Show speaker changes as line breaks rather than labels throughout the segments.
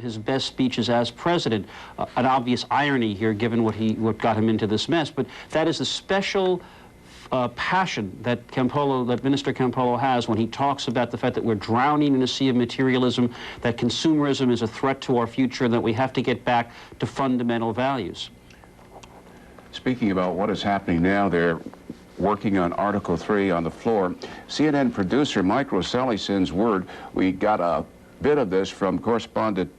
his best speeches as president. An obvious irony here, given what got him into this mess, but that is the special passion that Minister Campolo has when he talks about the fact that we're drowning in a sea of materialism, that consumerism is a threat to our future, and that we have to get back to fundamental values.
Speaking about what is happening now, they're working on Article 3 on the floor. CNN producer Mike Rosselli sends word. We got a bit of this from correspondent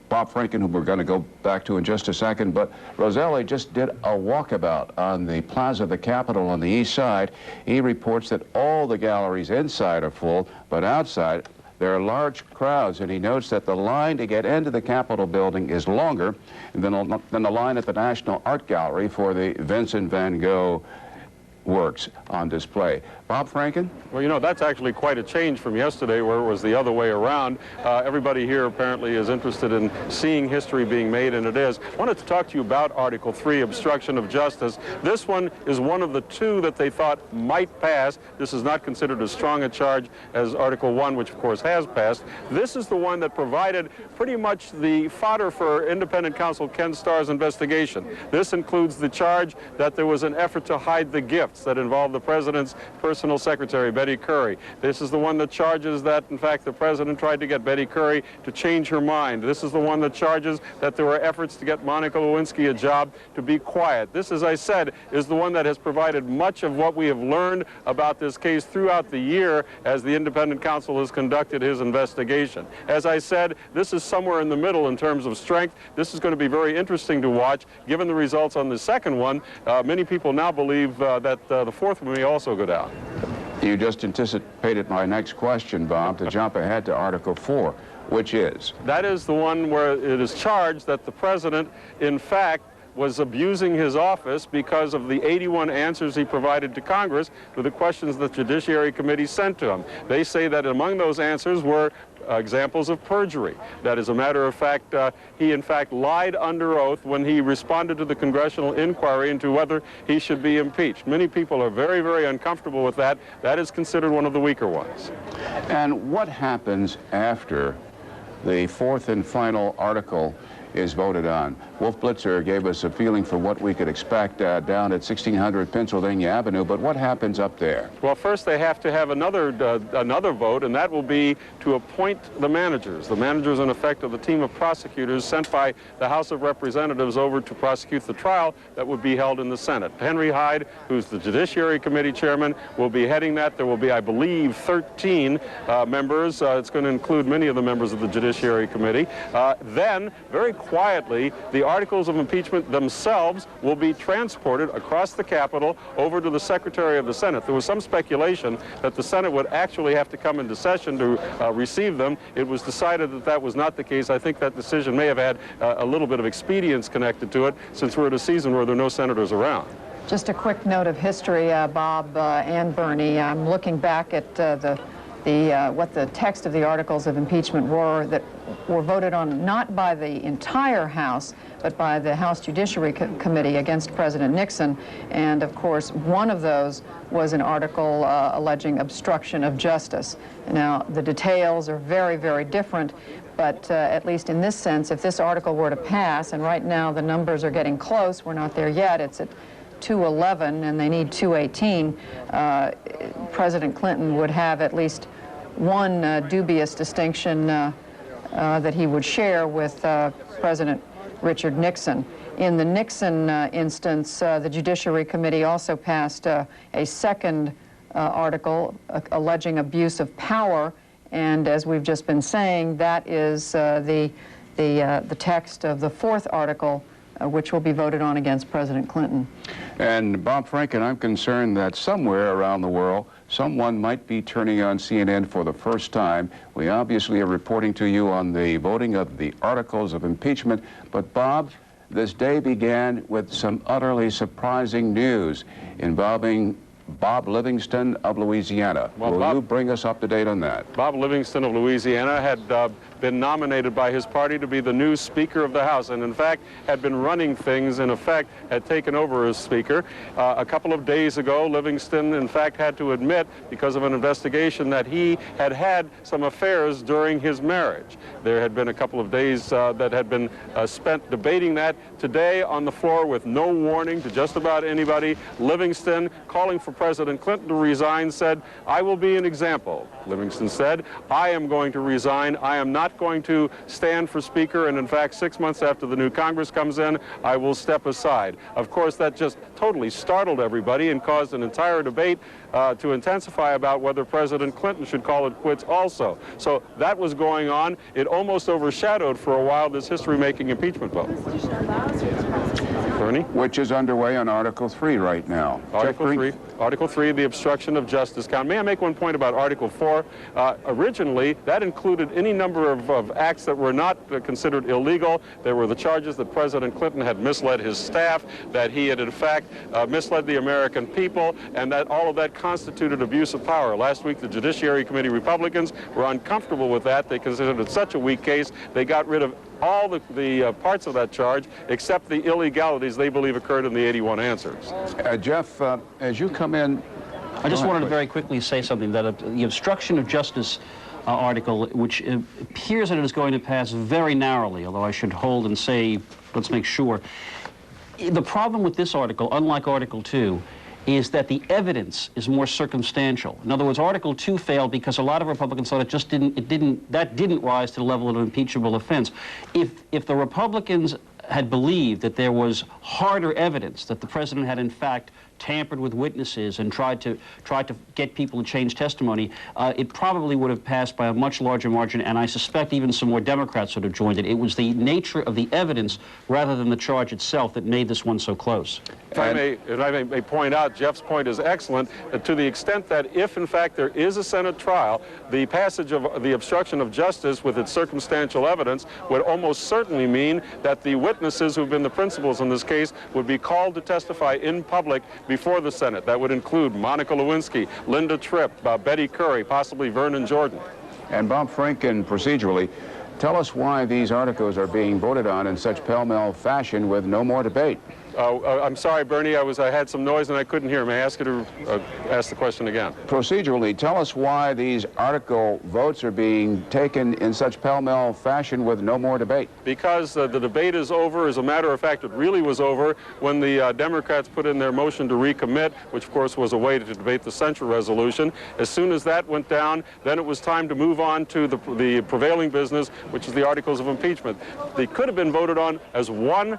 Bob Franken, who we're going to go back to in just a second, but Rosselli just did a walkabout on the Plaza of the Capitol on the east side. He reports that all the galleries inside are full, but outside there are large crowds, and he notes that the line to get into the Capitol building is longer than the line at the National Art Gallery for the Vincent van Gogh works on display. Bob Franken?
Well, you know, that's actually quite a change from yesterday, where it was the other way around. Everybody here apparently is interested in seeing history being made, and it is. I wanted to talk to you about Article 3, Obstruction of Justice. This one is one of the two that they thought might pass. This is not considered as strong a charge as Article 1, which of course has passed. This is the one that provided pretty much the fodder for independent counsel Ken Starr's investigation. This includes the charge that there was an effort to hide the gifts that involved the president's personal secretary, Betty Curry. This is the one that charges that, in fact, the president tried to get Betty Curry to change her mind. This is the one that charges that there were efforts to get Monica Lewinsky a job to be quiet. This, as I said, is the one that has provided much of what we have learned about this case throughout the year as the independent counsel has conducted his investigation. As I said, this is somewhere in the middle in terms of strength. This is going to be very interesting to watch. Given the results on the second one, many people now believe that the fourth one may also go down.
You just anticipated my next question, Bob, to jump ahead to Article 4, which is?
That is the one where it is charged that the president, in fact, was abusing his office because of the 81 answers he provided to Congress to the questions the Judiciary Committee sent to him. They say that among those answers were examples of perjury. That, as a matter of fact, he in fact lied under oath when he responded to the congressional inquiry into whether he should be impeached. Many people are very, very uncomfortable with that. That is considered one of the weaker ones.
And what happens after the fourth and final article is voted on? Wolf Blitzer gave us a feeling for what we could expect down at 1600 Pennsylvania Avenue, but what happens up there?
Well, first they have to have another vote, and that will be to appoint the managers. The managers, in effect, are the team of prosecutors sent by the House of Representatives over to prosecute the trial that would be held in the Senate. Henry Hyde, who's the Judiciary Committee chairman, will be heading that. There will be, I believe, 13 members. It's going to include many of the members of the Judiciary Committee. Then, very quietly, the articles of impeachment themselves will be transported across the Capitol over to the Secretary of the Senate. There was some speculation that the Senate would actually have to come into session to receive them. It was decided that that was not the case. I think that decision may have had a little bit of expedience connected to it, since we're at a season where there are no senators around.
Just a quick note of history, Bob and Bernie. I'm looking back at what the text of the articles of impeachment were that were voted on not by the entire House, but by the House Judiciary Committee against President Nixon. And of course, one of those was an article alleging obstruction of justice. Now, the details are very, very different, but at least in this sense, if this article were to pass, and right now the numbers are getting close, we're not there yet, it's at 211 and they need 218, President Clinton would have at least one dubious distinction that he would share with President Richard Nixon. In the Nixon instance, the Judiciary Committee also passed a second article alleging abuse of power, and as we've just been saying, that is the text of the fourth article, which will be voted on against President Clinton.
And Bob Franken, I'm concerned that somewhere around the world, someone might be turning on CNN for the first time. We obviously are reporting to you on the voting of the articles of impeachment, but Bob, this day began with some utterly surprising news involving Bob Livingston of Louisiana. Well, Will you bring us up to date on that?
Bob Livingston of Louisiana had been nominated by his party to be the new Speaker of the House, and in fact had been running things, in effect had taken over as Speaker. A couple of days ago, Livingston in fact had to admit, because of an investigation, that he had had some affairs during his marriage. There had been a couple of days that had been spent debating that. Today on the floor, with no warning to just about anybody, Livingston, calling for President Clinton to resign, said, "I will be an example." Livingston said, "I am going to resign. I am not going to stand for Speaker, and in fact 6 months after the new Congress comes in, I will step aside." Of course, that just totally startled everybody and caused an entire debate to intensify about whether President Clinton should call it quits also. So that was going on. It almost overshadowed for a while this history-making impeachment vote. Bernie?
Which is underway on Article 3 right now.
Article 3, the obstruction of justice count. May I make one point about Article 4? Originally, that included any number of acts that were not considered illegal. There were the charges that President Clinton had misled his staff, that he had in fact misled the American people, and that all of that constituted abuse of power. Last week, the Judiciary Committee Republicans were uncomfortable with that. They considered it such a weak case, they got rid of all the parts of that charge except the illegalities they believe occurred in the 81 answers.
Jeff, as you come in...
I just wanted to very quickly say something, that the obstruction of justice article, which appears that it is going to pass very narrowly, although I should hold and say, let's make sure. The problem with this article, unlike Article 2, is that the evidence is more circumstantial. In other words, Article 2 failed because a lot of Republicans thought that didn't rise to the level of an impeachable offense. If the Republicans had believed that there was harder evidence that the president had in fact tampered with witnesses and tried to get people to change testimony, it probably would have passed by a much larger margin, and I suspect even some more Democrats would have joined it. It was the nature of the evidence rather than the charge itself that made this one so close.
If I may point out, Jeff's point is excellent, to the extent that if in fact there is a Senate trial, the passage of the obstruction of justice with its circumstantial evidence would almost certainly mean that the witnesses who've been the principals in this case would be called to testify in public before the Senate. That would include Monica Lewinsky, Linda Tripp, Betty Curry, possibly Vernon Jordan.
And Bob Franken, procedurally, tell us why these articles are being voted on in such pell-mell fashion with no more debate.
I'm sorry, Bernie, I had some noise and I couldn't hear. May I ask you to ask the question again?
Procedurally, tell us why these article votes are being taken in such pell-mell fashion with no more debate.
Because the debate is over. As a matter of fact, it really was over when the Democrats put in their motion to recommit, which of course was a way to debate the censure resolution. As soon as that went down, then it was time to move on to the prevailing business, which is the articles of impeachment. They could have been voted on as one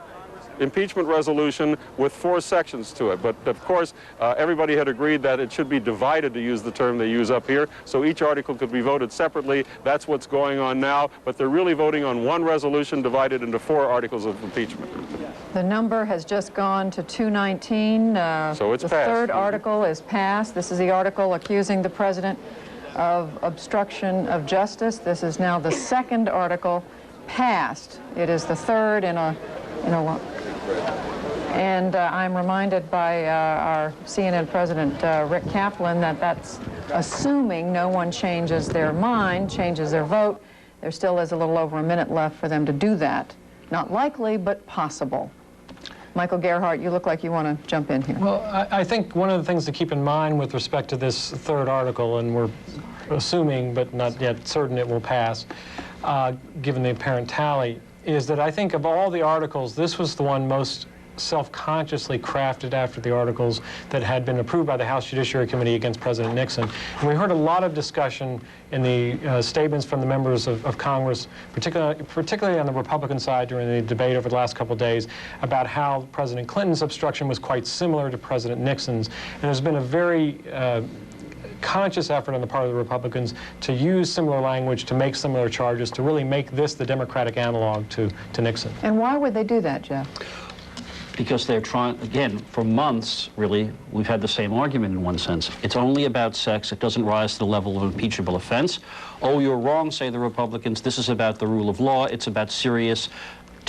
impeachment resolution with 4 sections to it. But of course, everybody had agreed that it should be divided, to use the term they use up here, so each article could be voted separately. That's what's going on now, but they're really voting on one resolution divided into 4 articles of impeachment.
The number has just gone to 219.
So it's
the
passed.
Third article is passed. This is the article accusing the president of obstruction of justice. This is now the second article passed. It is the third in a And I'm reminded by our CNN President Rick Kaplan that that's assuming no one changes their mind, changes their vote. There still is a little over a minute left for them to do that. Not likely, but possible. Michael Gerhardt, you look like you want to jump in here.
Well, I think one of the things to keep in mind with respect to this third article, and we're assuming but not yet certain it will pass, given the apparent tally, is that I think of all the articles, this was the one most self-consciously crafted after the articles that had been approved by the House Judiciary Committee against President Nixon. And we heard a lot of discussion in the statements from the members of Congress, particularly on the Republican side during the debate over the last couple of days, about how President Clinton's obstruction was quite similar to President Nixon's. And there's been a very conscious effort on the part of the Republicans to use similar language, to make similar charges, to really make this the Democratic analog to Nixon.
And why would they do that, Jeff?
Because they're trying, again, for months, really, we've had the same argument in one sense. It's only about sex. It doesn't rise to the level of impeachable offense. Oh, you're wrong, say the Republicans. This is about the rule of law. It's about serious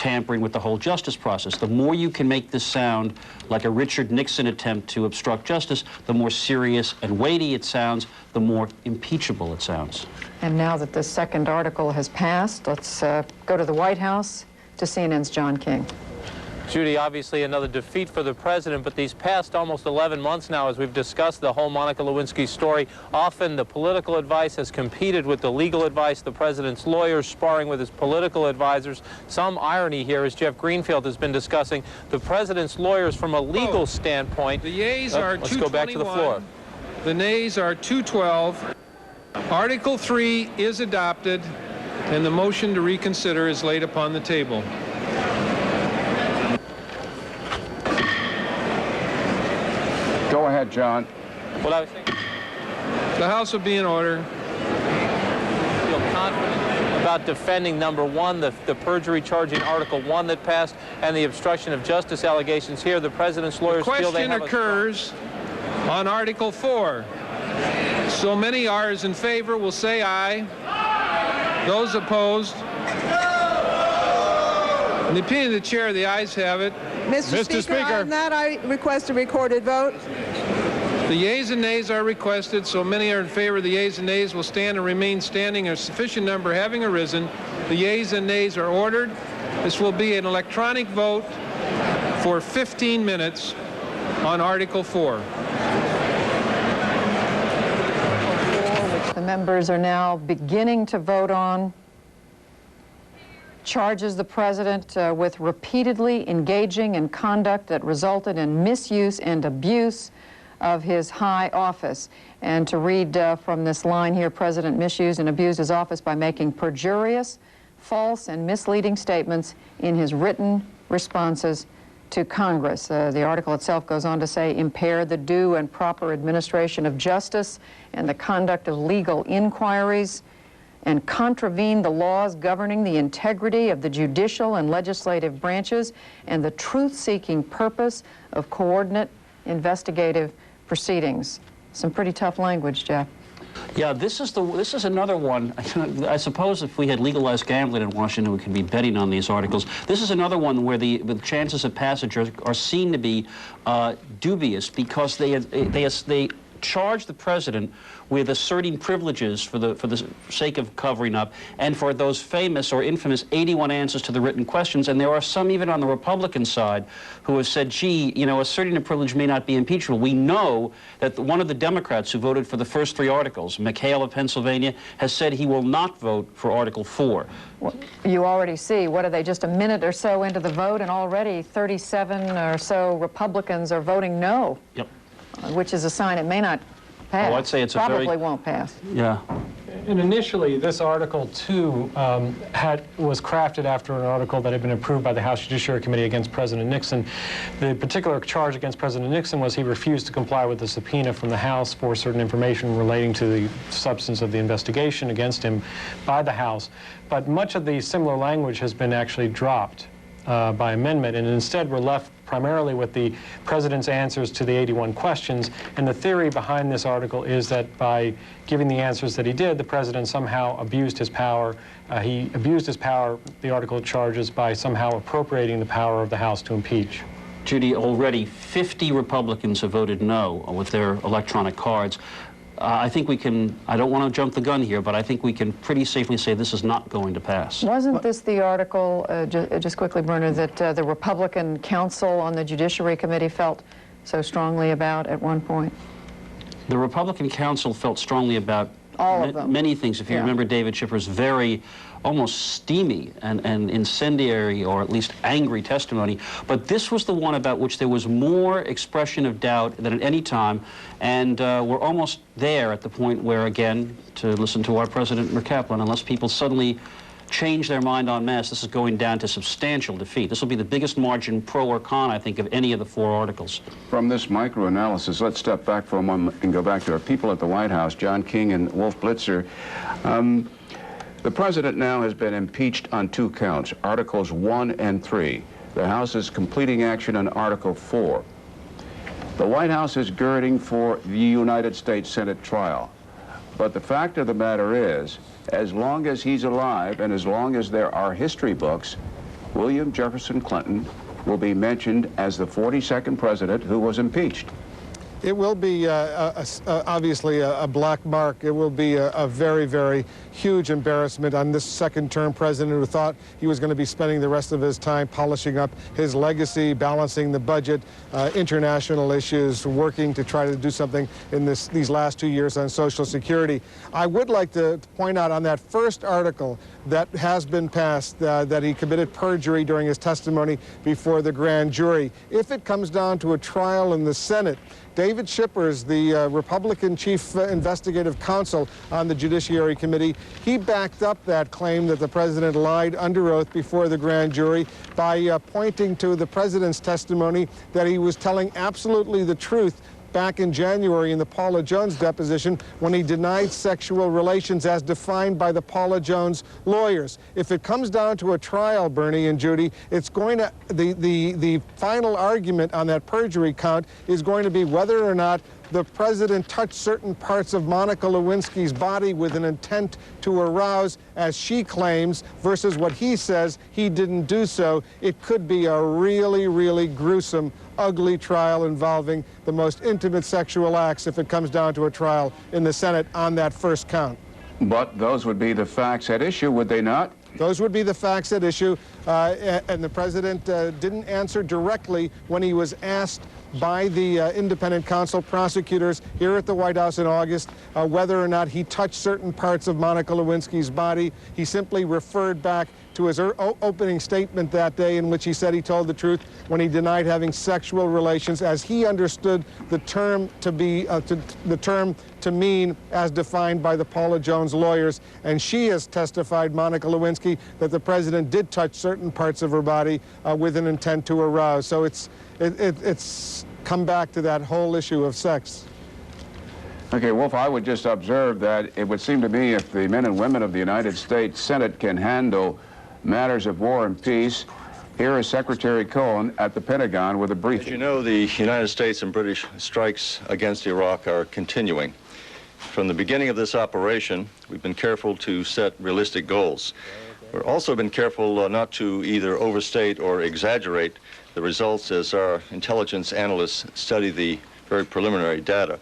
tampering with the whole justice process. The more you can make this sound like a Richard Nixon attempt to obstruct justice, the more serious and weighty it sounds, the more impeachable it sounds.
And now that the second article has passed, let's go to the White House to CNN's John King.
Judy, obviously another defeat for the president, but these past almost 11 months now, as we've discussed the whole Monica Lewinsky story, often the political advice has competed with the legal advice, the president's lawyers sparring with his political advisors. Some irony here, as Jeff Greenfield has been discussing, the president's lawyers from a legal standpoint.
The yeas are 221.
Let's go back to the floor.
The nays are 212. Article 3 is adopted, and the motion to reconsider is laid upon the table.
Go ahead, John.
What I was thinking.
The House will be in order.
Feel confident about defending, number one, the perjury charge in Article 1 that passed and the obstruction of justice allegations here. The president's lawyers feel they have
The question occurs on Article 4. So many R's in favor will say aye. Those opposed? In the opinion of the chair, the ayes have it.
Mr. Speaker, on that, I request a recorded vote.
The yeas and nays are requested. So many are in favor. The yeas and nays will stand and remain standing. A sufficient number having arisen. The yeas and nays are ordered. This will be an electronic vote for 15 minutes on Article 4.
Which the members are now beginning to vote on, charges the president with repeatedly engaging in conduct that resulted in misuse and abuse of his high office. And to read from this line here, President misused and abused his office by making perjurious, false, and misleading statements in his written responses to Congress. The article itself goes on to say, impaired the due and proper administration of justice and the conduct of legal inquiries, and contravene the laws governing the integrity of the judicial and legislative branches and the truth-seeking purpose of coordinate investigative proceedings. Some pretty tough language, Jeff.
Yeah, this is another one. I suppose if we had legalized gambling in Washington, we could be betting on these articles. This is another one where the chances of passage are seen to be dubious because they charge the president with asserting privileges for the sake of covering up, and for those famous or infamous 81 answers to the written questions. And there are some even on the Republican side who have said, gee, you know, asserting a privilege may not be impeachable. We know that one of the Democrats who voted for the first 3 articles, McHale of Pennsylvania, has said he will not vote for Article 4.
Well, you already see, what are they, just a minute or so into the vote, and already 37 or so Republicans are voting no.
Yep.
Which is a sign it may not pass.
Oh, I'd say it's
probably won't pass.
Yeah.
And initially, this Article 2 was crafted after an article that had been approved by the House Judiciary Committee against President Nixon. The particular charge against President Nixon was he refused to comply with the subpoena from the House for certain information relating to the substance of the investigation against him by the House. But much of the similar language has been actually dropped by amendment, and instead we're left primarily with the president's answers to the 81 questions. And the theory behind this article is that by giving the answers that he did, the president somehow abused his power. He abused his power, the article charges, by somehow appropriating the power of the House to impeach.
Judy, already 50 Republicans have voted no with their electronic cards. I think we can, I don't want to jump the gun here, but I think we can pretty safely say this is not going to pass.
Wasn't this the article, just quickly, Bernard, that the Republican counsel on the Judiciary Committee felt so strongly about at one point?
The Republican counsel felt strongly about
all of them.
Many things. If you remember David Schiffer's very almost steamy and incendiary, or at least angry testimony. But this was the one about which there was more expression of doubt than at any time. And we're almost there at the point where, again, to listen to our President Kaplan, unless people suddenly change their mind en masse, this is going down to substantial defeat. This will be the biggest margin, pro or con, I think, of any of the 4 articles.
From this microanalysis, let's step back for a moment and go back to our people at the White House, John King and Wolf Blitzer. The president now has been impeached on 2 counts, Articles 1 and 3. The House is completing action on Article 4. The White House is girding for the United States Senate trial. But the fact of the matter is, as long as he's alive and as long as there are history books, William Jefferson Clinton will be mentioned as the 42nd president who was impeached.
It will be obviously a black mark. It will be a very, very huge embarrassment on this second-term president who thought he was going to be spending the rest of his time polishing up his legacy, balancing the budget, international issues, working to try to do something in these last 2 years on Social Security. I would like to point out on that first article that has been passed that he committed perjury during his testimony before the grand jury. If it comes down to a trial in the Senate, David Shippers, the Republican chief investigative counsel on the Judiciary Committee, he backed up that claim that the president lied under oath before the grand jury by pointing to the president's testimony that he was telling absolutely the truth back in January in the Paula Jones deposition when he denied sexual relations as defined by the Paula Jones lawyers. If it comes down to a trial, Bernie and Judy, it's going to, the final argument on that perjury count is going to be whether or not the president touched certain parts of Monica Lewinsky's body with an intent to arouse, as she claims, versus what he says he didn't do so. It could be a really, really gruesome, ugly trial involving the most intimate sexual acts if it comes down to a trial in the Senate on that first count.
But those would be the facts at issue, would they not?
Those would be the facts at issue, and the president didn't answer directly when he was asked by the independent counsel prosecutors here at the White House in August whether or not he touched certain parts of Monica Lewinsky's body. He simply referred back to his opening statement that day in which he said he told the truth when he denied having sexual relations, as he understood the term to be the term to mean as defined by the Paula Jones lawyers. And she has testified, Monica Lewinsky, that the president did touch certain parts of her body with an intent to arouse. So it's come back to that whole issue of sex.
Okay, Wolf, I would just observe that it would seem to me if the men and women of the United States Senate can handle matters of war and peace, here is Secretary Cohen at the Pentagon with a briefing.
As you know, the United States and British strikes against Iraq are continuing. From the beginning of this operation, we've been careful to set realistic goals. We've also been careful not to either overstate or exaggerate the results as our intelligence analysts study the very preliminary data.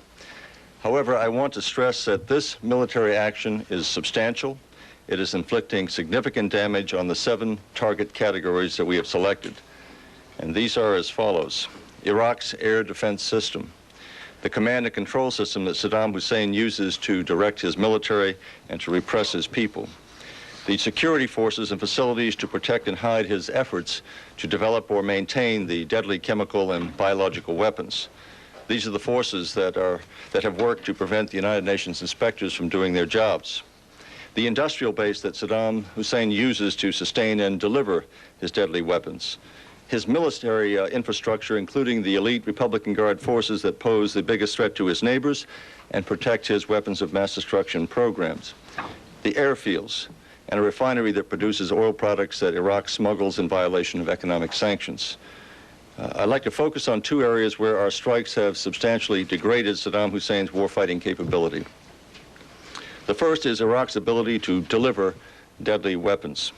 However, I want to stress that this military action is substantial. It is inflicting significant damage on the 7 target categories that we have selected. And these are as follows: Iraq's air defense system, the command and control system that Saddam Hussein uses to direct his military and to repress his people, the security forces and facilities to protect and hide his efforts to develop or maintain the deadly chemical and biological weapons. These are the forces that have worked to prevent the United Nations inspectors from doing their jobs. The industrial base that Saddam Hussein uses to sustain and deliver his deadly weapons. His military infrastructure, including the elite Republican Guard forces that pose the biggest threat to his neighbors and protect his weapons of mass destruction programs. The airfields, and a refinery that produces oil products that Iraq smuggles in violation of economic sanctions. I'd like to focus on 2 areas where our strikes have substantially degraded Saddam Hussein's warfighting capability. The first is Iraq's ability to deliver deadly weapons.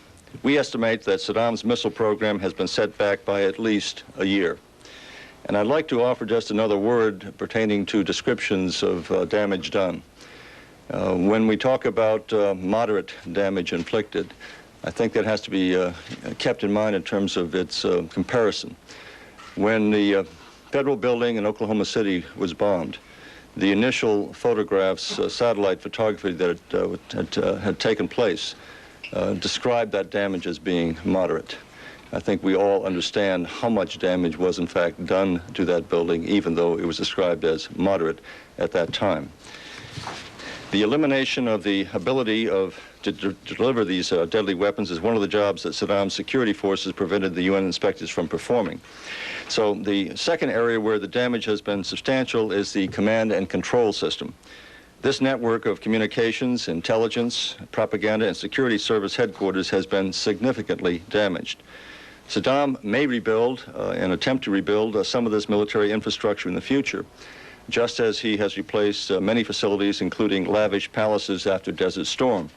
We estimate that Saddam's missile program has been set back by at least a year. And I'd like to offer just another word pertaining to descriptions of damage done. When we talk about moderate damage inflicted, I think that has to be kept in mind in terms of its comparison. When the federal building in Oklahoma City was bombed, the initial photographs, satellite photography that had taken place, described that damage as being moderate. I think we all understand how much damage was in fact done to that building, even though it was described as moderate at that time. The elimination of the ability to deliver these deadly weapons is one of the jobs that Saddam's security forces prevented the UN inspectors from performing. So the second area where the damage has been substantial is the command and control system. This network of communications, intelligence, propaganda, and security service headquarters has been significantly damaged. Saddam may rebuild and attempt to rebuild some of this military infrastructure in the future, just as he has replaced many facilities, including lavish palaces after Desert Storm.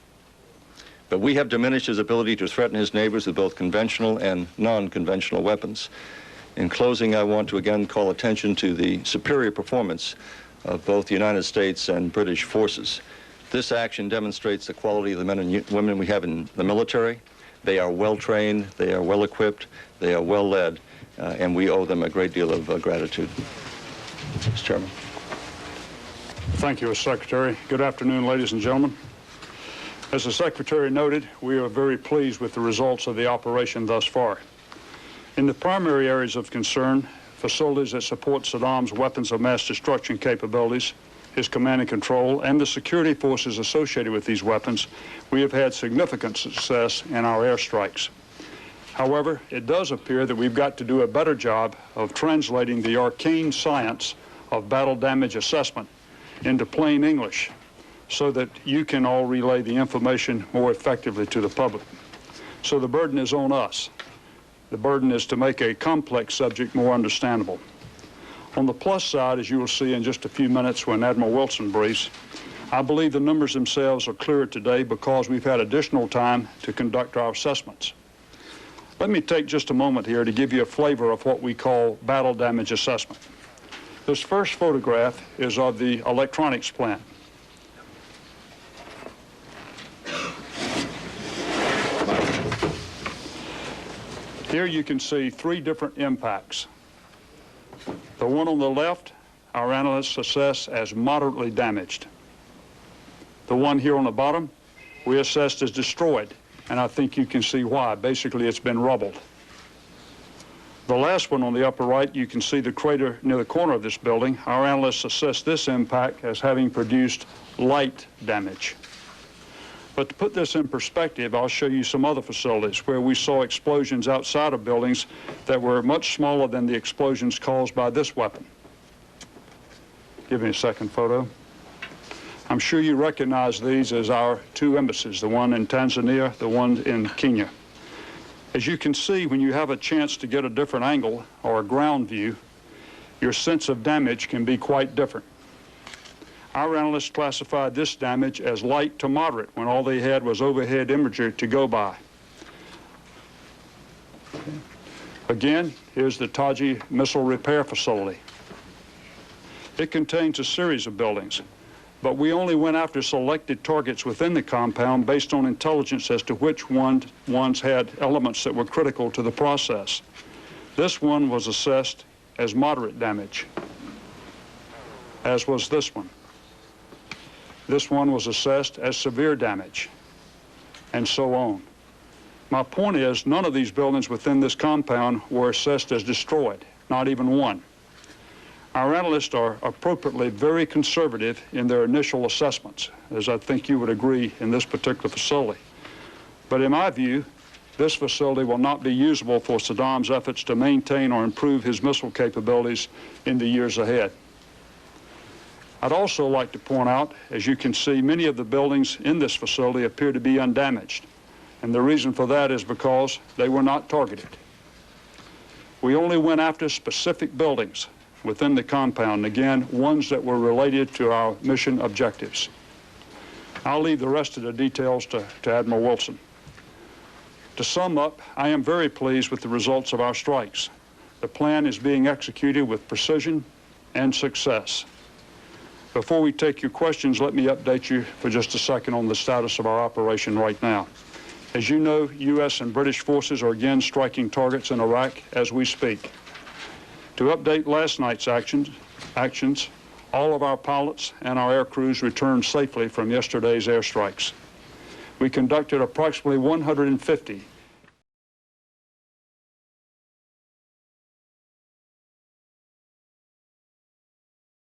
But we have diminished his ability to threaten his neighbors with both conventional and non-conventional weapons. In closing, I want to again call attention to the superior performance of both the United States and British forces. This action demonstrates the quality of the men and women we have in the military. They are well trained, they are well equipped, they are well led, and we owe them a great deal of gratitude. Mr. Chairman.
Thank you, Mr. Secretary. Good afternoon, ladies and gentlemen. As the Secretary noted, we are very pleased with the results of the operation thus far. In the primary areas of concern, facilities that support Saddam's weapons of mass destruction capabilities, his command and control, and the security forces associated with these weapons, we have had significant success in our airstrikes. However, it does appear that we've got to do a better job of translating the arcane science of battle damage assessment into plain English so that you can all relay the information more effectively to the public. So the burden is on us. The burden is to make a complex subject more understandable. On the plus side, as you will see in just a few minutes when Admiral Wilson briefs, I believe the numbers themselves are clearer today because we've had additional time to conduct our assessments. Let me take just a moment here to give you a flavor of what we call battle damage assessment. This first photograph is of the electronics plant. Here you can see three different impacts. The one on the left, our analysts assess as moderately damaged. The one here on the bottom, we assessed as destroyed, and I think you can see why. Basically, it's been rubbled. The last one on the upper right, you can see the crater near the corner of this building. Our analysts assessed this impact as having produced light damage. But to put this in perspective, I'll show you some other facilities where we saw explosions outside of buildings that were much smaller than the explosions caused by this weapon. Give me a second photo. I'm sure you recognize these as our two embassies, the one in Tanzania, the one in Kenya. As you can see, when you have a chance to get a different angle or a ground view, your sense of damage can be quite different. Our analysts classified this damage as light to moderate when all they had was overhead imagery to go by. Again, here's the Taji Missile Repair Facility. It contains a series of buildings, but we only went after selected targets within the compound based on intelligence as to which ones had elements that were critical to the process. This one was assessed as moderate damage, as was this one. This one was assessed as severe damage, and so on. My point is, none of these buildings within this compound were assessed as destroyed, not even one. Our analysts are appropriately very conservative in their initial assessments, as I think you would agree in this particular facility. But in my view, this facility will not be usable for Saddam's efforts to maintain or improve his missile capabilities in the years ahead. I'd also like to point out, as you can see, many of the buildings in this facility appear to be undamaged. And the reason for that is because they were not targeted. We only went after specific buildings within the compound, again, ones that were related to our mission objectives. I'll leave the rest of the details to Admiral Wilson. To sum up, I am very pleased with the results of our strikes. The plan is being executed with precision and success. Before we take your questions, let me update you for just a second on the status of our operation right now. As you know, U.S. and British forces are again striking targets in Iraq as we speak. To update last night's actions, all of our pilots and our air crews returned safely from yesterday's airstrikes. We conducted approximately 150